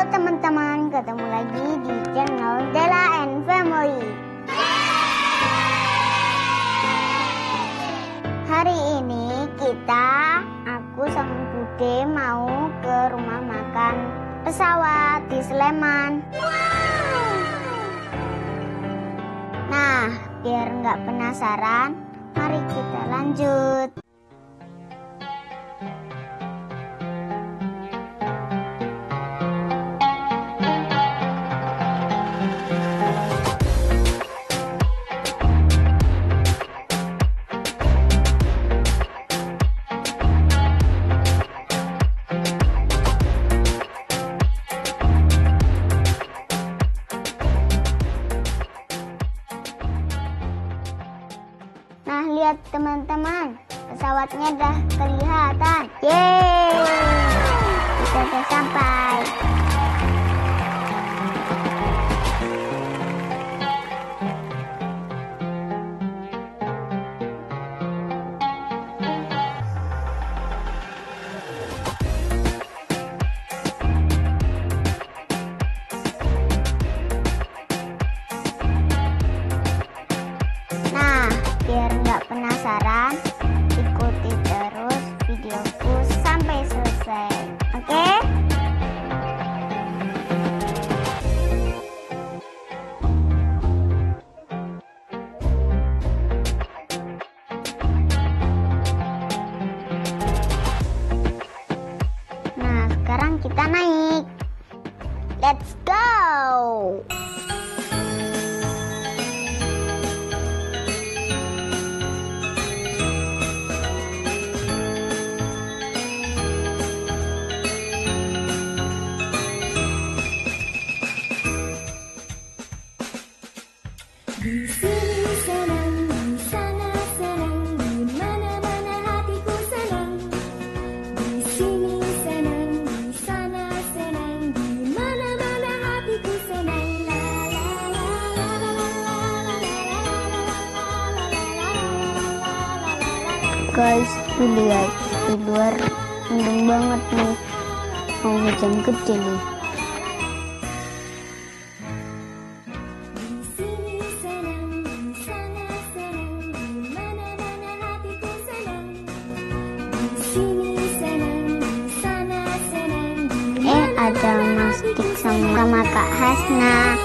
teman-teman, ketemu lagi di channel Della and Family. Hari ini aku sama Bude mau ke rumah makan Pesawat di Sleman. Nah, biar nggak penasaran, mari kita lanjut. Nah, lihat teman-teman, pesawatnya udah kelihatan. Yeay, kita udah sampai. Biar nggak penasaran, ikuti terus videoku sampai selesai, oke? Nah, sekarang kita naik. Let's go! Di sini senang, di sana senang, di mana-mana hatiku senang. Di sini senang, di sana senang, di mana-mana hatiku senang. Guys, lihat di luar mendung banget nih, mau hujan gede nih. Ada Mas Dik sama Kak Hasna.